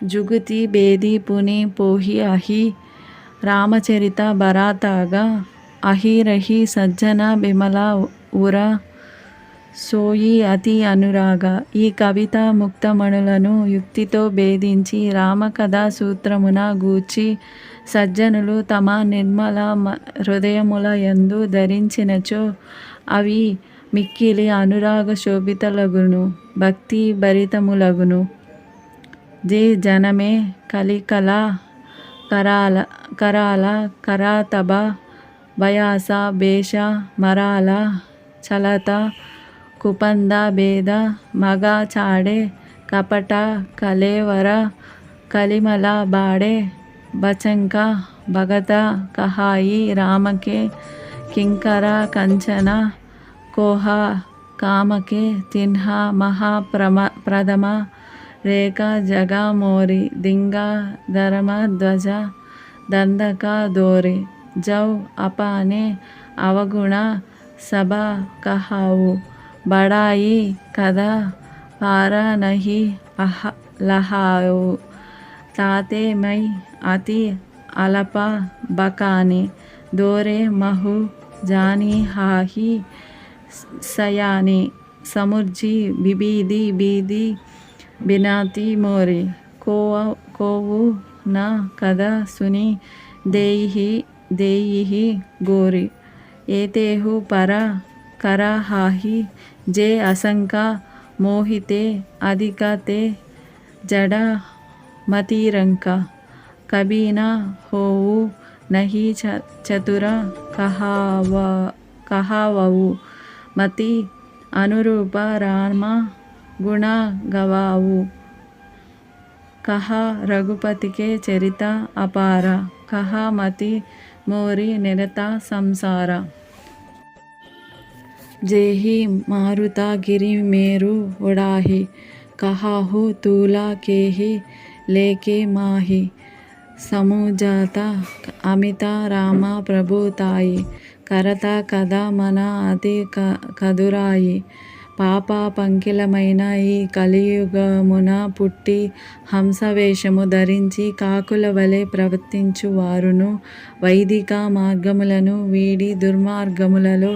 జుగుతి బేది పుని పోహి అహి రామచరిత భరాతగా అహిరహి సజ్జన బిమల ఉర సోయి అతి అనురాగ. ఈ కవిత ముక్తమణులను యుక్తితో భేదించి రామకథా సూత్రమున గూర్చి సజ్జనులు తమ నిర్మల హృదయముల యందు ధరించినచో అవి మిక్కిలి అనురాగ శోభితలగును, భక్తి భరితములగును. జే జనమే కలికల కరాల కరాతబ బయాస భేష మరాల చలత కుపంద భేద మగ చాడే కపట కలేవర కలిమల బాడే బచంక భగత కహాయి రామకే కింకర కంచన కోహ కామకే తిన్హ ప్రథమ రేఖ జగ మోరి దింగ ధరమ ధ్వజ దందక దోరి జౌ అపానే అవగుణ సభ కహావు బడాయి కథ పార నహి లహావు తాతే మై అతి అలప బకానే దోరే మహు జాని హాహి సయానే సముర్జి బిబీది బీది బినాతి మోరి కోవు నా కథ సుని దేయిహి గోరి ఏతేహు పర కర హాహి జే అసంక మోహితే అధికతే జడ మతిరంక కబీనా హోవు నహి చతుర కహావవు మతి అనురూప రామ గుణ గవావు కహ రఘుపతికే చరిత అపార కహ మతి మోరి నిరత సంసార. జేహి మారుత గిరి మేరు ఉడాహి కహాహు తూలా కేహి లేకే మాహి సముజాత అమిత రామ ప్రభుతాయి కరత కథ మన అతి కదురాయి. పాప పంకిలమైన ఈ కలియుగమున పుట్టి హంసవేషము ధరించి కాకుల వలె ప్రవర్తించు వారును, వైదిక మార్గములను వీడి దుర్మార్గములలో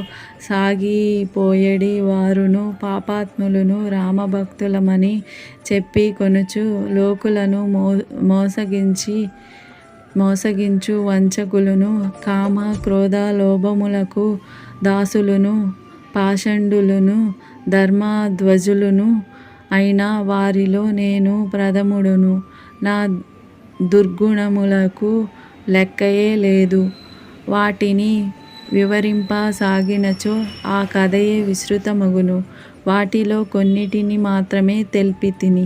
సాగిపోయడి వారును, పాపాత్ములను రామభక్తులమని చెప్పి కొనుచు లోకులను మోసగించు వంచకులను, కామ క్రోధ లోభములకు దాసులును, పాషండులను, ధర్మధ్వజులను అయిన వారిలో నేను ప్రథముడును. నా దుర్గుణములకు లెక్కయే లేదు. వాటిని వివరింపసాగినచో ఆ కథయే విస్తృతమగును. వాటిలో కొన్నిటిని మాత్రమే తెల్పితిని.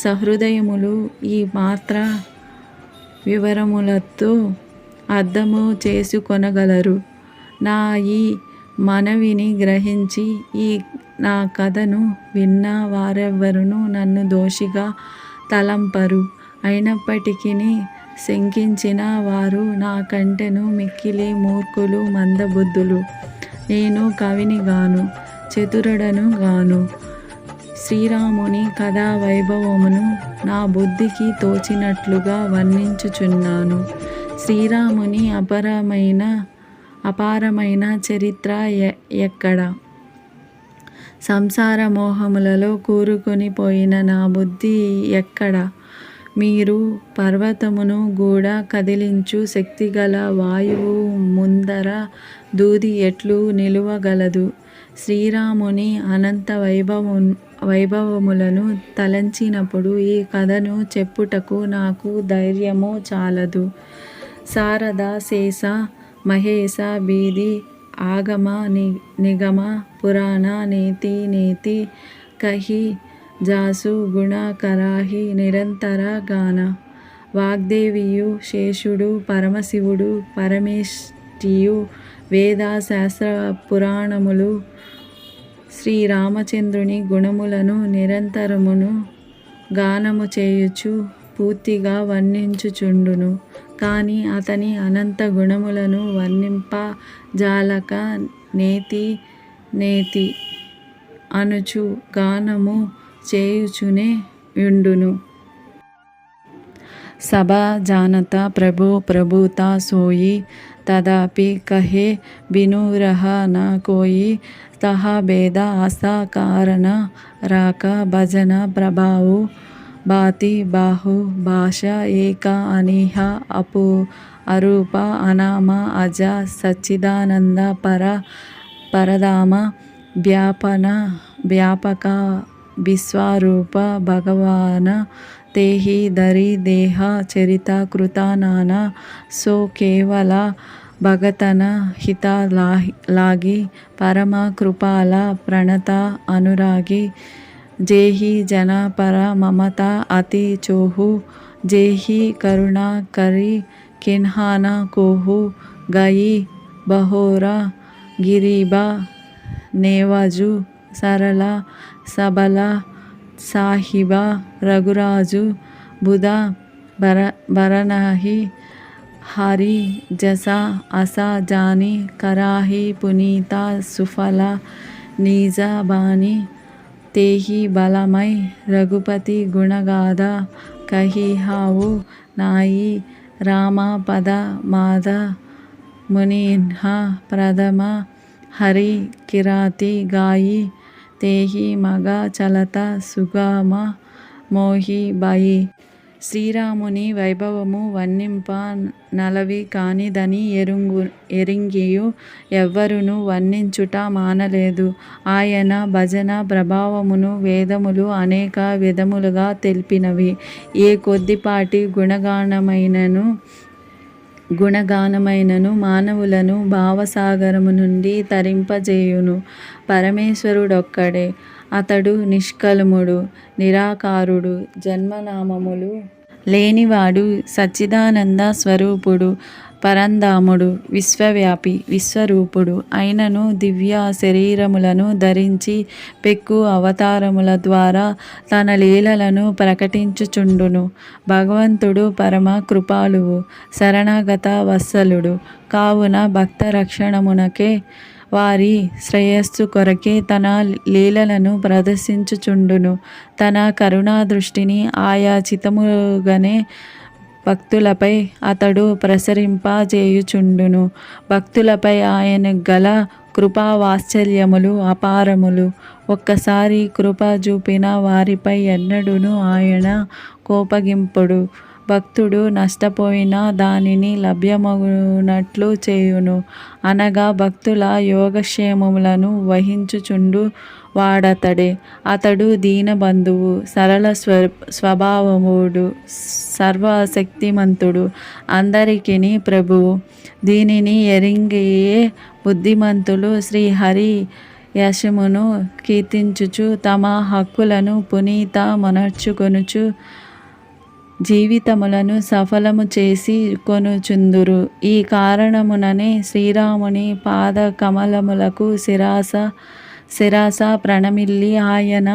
సహృదయములు ఈ మాత్ర వివరములతో అర్థము చేసుకొనగలరు. నా ఈ మనవిని గ్రహించి ఈ నా కథను విన్న వారెవ్వరును నన్ను దోషిగా తలంపరు. అయినప్పటికిని శంకించిన వారు నా కంటెను మిక్కిలి మూర్ఖులు, మందబుద్ధులు. నేను కవిని గాను, చతురుడను గాను. శ్రీరాముని కథా వైభవమును నా బుద్ధికి తోచినట్లుగా వర్ణించుచున్నాను. శ్రీరాముని అపారమైన చరిత్ర ఎక్కడ? సంసార మోహములలో కూరుకొని పోయిన నా బుద్ధి ఎక్కడ? మీరు పర్వతమును గూడా కదిలించు శక్తిగల వాయువు ముందర దూది ఎట్లు నిలువగలదు? శ్రీరాముని అనంత వైభవములను తలంచినప్పుడు ఈ కథను చెప్పుటకు నాకు ధైర్యము చాలదు. శారద శేష మహేశ బీది ఆగమ నిగమ పురాణ నేతి కహి జాసు గుణ కరాహి నిరంతర గాన. వాగ్దేవియు శేషుడు పరమశివుడు పరమేష్టియు వేద శాస్త్ర పురాణములు శ్రీరామచంద్రుని గుణములను నిరంతరమును గానము చేయుచు పూర్తిగా వర్ణించుచుండును. కాని అతని అనంత గుణములను వర్ణింప జాలక నేతి అనుచు గానము చేయుచునే యుండును. सब जानता प्रभु प्रभुता सोई, तदापि कहे बिनु रहा न कोई। तह भेद आसा कारण राक, भजन प्रभाव भाति बाहु भाषा एक अनिह अपु अरूप अनाम अज सच्चिदानंद परधाम व्यापन व्यापक विश्वरूप भगवान। तेहि धरि देह चरित कृता नाना, सो केवल भगतन हित लागी। परम कृपाल प्रणत अनुरागी, जेहि जन पर ममता अति चोहु। जेहि करुणा करी किन्हान कोहु, गई बहोरा गिरीबा नेवजु। सरल सबल साहिबा रघुराजु, बुध बरनहि हरि जसा असा जानी। कराही पुनीता सुफल निज बानी, तेहि बलमय रघुपति गुणगाधा। कही हाउ नाई राम पद माद, मुनिन्ह प्रथम हरि किराति गाई। तेहि मग चलत सुगम మోహి బాయి। శ్రీరాముని వైభవము వర్ణింప నలవి కానిదని ఎరింగియు ఎవ్వరును వర్ణించుట మానలేదు। ఆయన భజన ప్రభావమును వేదములు అనేక విధములుగా తెలిపినవి। ఏ కొద్దిపాటి గుణగానమైనను మానవులను భావసాగరము నుండి తరింపజేయును। పరమేశ్వరుడొక్కడే, అతడు నిష్కల్ముడు, నిరాకారుడు, జన్మనామములు లేనివాడు, సచ్చిదానంద స్వరూపుడు, పరంధాముడు, విశ్వవ్యాపి, విశ్వరూపుడు అయినను దివ్య శరీరములను ధరించి పెక్కు అవతారముల ద్వారా తన లీలలను ప్రకటించుచుండును। భగవంతుడు పరమ కృపాళువు, శరణాగత వత్సలుడు కావున భక్త రక్షణమునకే వారి శ్రేయస్సు కొరకే తన లీలలను ప్రదర్శించుచుండును। తన కరుణా దృష్టిని ఆయా చితముగానే భక్తులపై అతడు ప్రసరింపజేయుచుండును। భక్తులపై ఆయన గల కృపా వాత్సల్యములు అపారములు। ఒక్కసారి కృప చూపిన వారిపై ఎన్నడూను ఆయన కోపగింపడు। భక్తుడు నష్టపోయిన దానిని లభ్యమగునట్లు చేయును, అనగా భక్తుల యోగక్షేమములను వహించుచుండు వాడతడే। అతడు దీనబంధువు, సరళ స్వభావముడు, సర్వశక్తిమంతుడు, అందరికిని ప్రభువు। దీనిని ఎరింగియే బుద్ధిమంతులు శ్రీహరి యశమును కీర్తించుచు తమ హక్కులను పునీత మొనర్చుకొనుచు జీవితములను సఫలము చేసి కొనుచుందురు। ఈ కారణముననే శ్రీరాముని పాద కమలములకు శిరస ప్రణమిల్లి ఆయన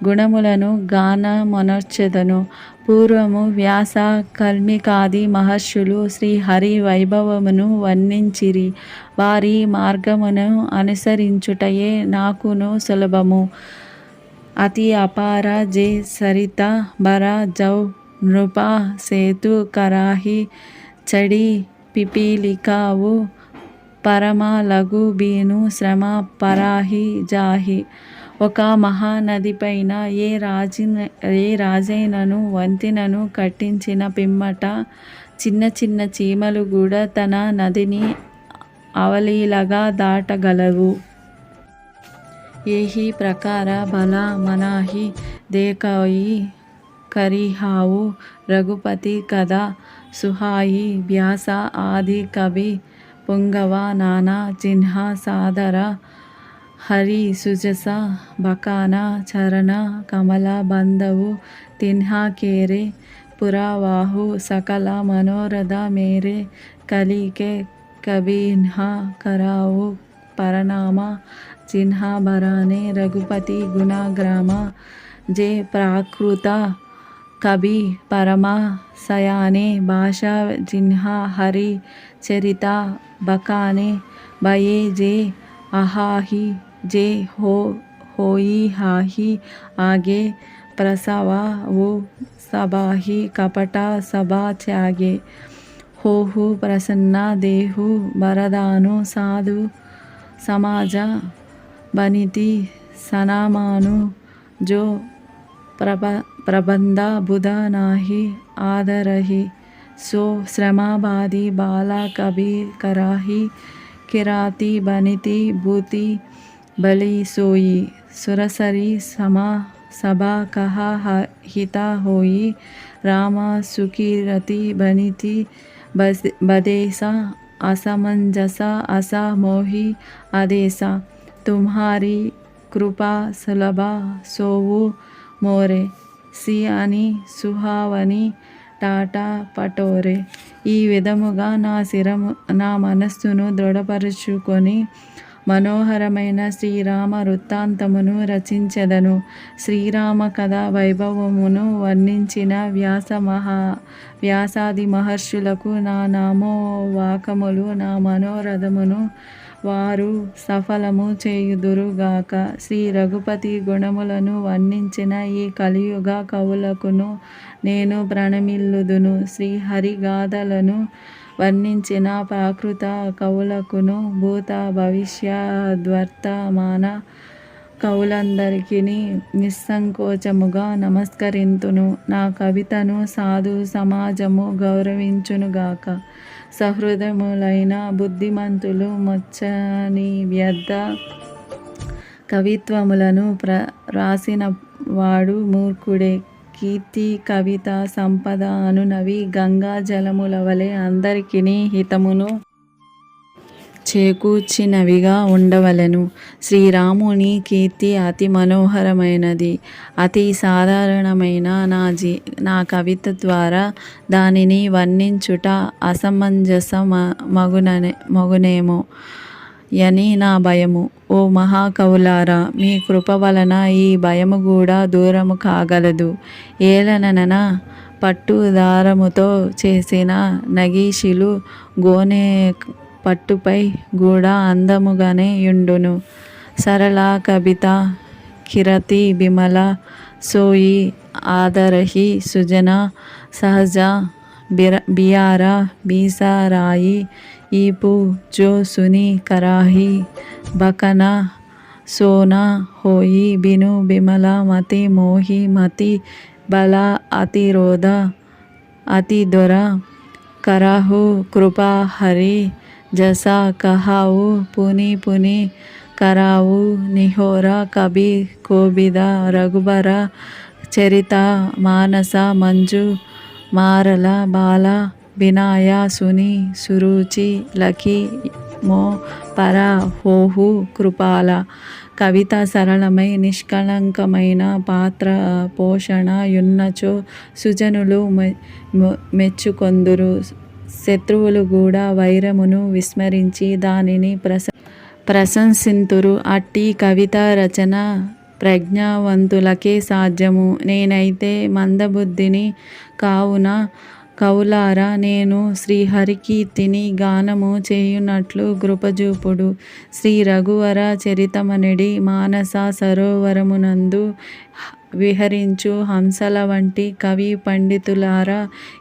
గుణములను గానమొనర్చెదను। పూర్వము వ్యాస కల్మికాది మహర్షులు శ్రీహరి వైభవమును వర్ణించిరి। వారి మార్గమును అనుసరించుటయే నాకును సులభము। అతి అపార జే సరిత బర జౌ నృప సేతు कराही చడి పిపీలికావు। పరమ లఘు బీను శ్రమ పరాహి జాహి। ఒక మహానదిపైన ఏ రాజైనను వంతెనను కట్టించిన పిమ్మట చిన్న చిన్న చీమలు కూడా తన నదిని అవలీలగా దాటగలవు। ఏహి ప్రకార బల మనాహి దేకాయి కరిహావు। రఘుపతి కథ సుహాయి వ్యాస ఆది కవి పుంగవ నానా చిహ్న సాదర। హరి సుజస బకాన చరణ కమల బంధవు। తిన్హా కేరే పురవాహు సకల మనోరథ మేరే। కలికే కబీన్హ कराవు పరనామ చిహ్న బరానే। రఘుపతి గుణగ్రామ जे प्राकृत कवि परमा सयाने। भाषा जिन्हा हरि चरिता बकाने। भये जे अहाहि जे होई हाहि आगे। ప్రసవవు సబాహి కపట సభాత్యాగే హోహు ప్రసన్న దేహు బరదాను సాధు సమాజ బనితి సనామాను జో ప్రబంధ బుధ నాహి ఆదరహి సో శ్రమబాది బాల కభి కరాహి కిరాతి బనితి భూతి బలి సోయి సురసరి సమా సభా కహ హిత హోయి రామ సుఖీరతి బనితి బదేశ असमंजस असा मोहि आदेश तुम्हारी कृपा सुलभा सोवु मोरे సి అని సుహావని టాటా పటోరే. ఈ విధముగా నా మనస్సును దృఢపరుచుకొని మనోహరమైన శ్రీరామ వృత్తాంతమును రచించెదను. శ్రీరామ కథా వైభవమును వర్ణించిన వ్యాసాది మహర్షులకు నా నామోవాకములు నా మనోరథమును వారు సఫలము చేయుదురుగాక. శ్రీ రఘుపతి గుణములను వర్ణించిన ఈ కలియుగ కవులకును నేను ప్రణమిల్లుదును. శ్రీహరిగాథలను వర్ణించిన ప్రాకృత కవులకును భూత భవిష్యద్వర్తమాన కవులందరికీ నిస్సంకోచముగా నమస్కరింతును. నా కవితను సాధు సమాజము గౌరవించునుగాక. సహృదములైన బుద్ధిమంతులు మొచ్చని వ్యర్థ కవిత్వములను రాసినవాడు మూర్ఖుడే. కీర్తి కవిత సంపద అనునవి గంగా జలముల వలె అందరికిని హితమును చేకూర్చినవిగా ఉండవలెను. శ్రీరాముని కీర్తి అతి మనోహరమైనది. అతి సాధారణమైన నా కవిత ద్వారా దానిని వర్ణించుట అసమంజస మగునేమో యని నా భయము. ఓ మహాకవులారా, మీ కృప వలన ఈ భయము కూడా దూరము కాగలదు. ఏలనన పట్టు దారముతో చేసిన నగీషిలు గోనె పట్టుపై కూడా అందముగానే యుండును. సరళ కవిత కిరతి బిమల సోయి ఆదరహి సుజన సహజ బియార బీసరాయి ఈపు జో సుని కరాహి బకన సోనా హోయి బిను బిమల మతి మోహి మతి బల అతిరోధ అతి దొర కరాహు కృపా హరి జసా కహావు పుని పుని కరావు నిహోర కబి కోబిద రఘుబర చరిత మానస మంజు మారల బాల బినాయ సుని సురుచి లఖి మో పర హోహు కృపాల. కవిత సరళమై నిష్కళంకమైన పాత్ర పోషణ యున్నచో సుజనులు మెచ్చుకొందురు. శత్రువులు కూడా వైరమును విస్మరించి దానిని ప్రశంసింతురు. అట్టి కవిత రచన ప్రజ్ఞావంతులకే సాధ్యము. నేనైతే మందబుద్ధిని. కావున కవులారా, నేను శ్రీహరికీర్తిని గానము చేయునట్లు కృపజూపుడు. శ్రీ రఘువర చరితమనడి మానస సరోవరమునందు విహరించు హంసల వంటి కవి పండితులారా,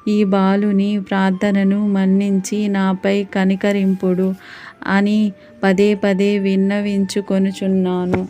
ఈ బాలుని ప్రార్థనను మన్నించి నాపై కనికరింపుడు అని పదే పదే విన్నవించుకొనుచున్నాను.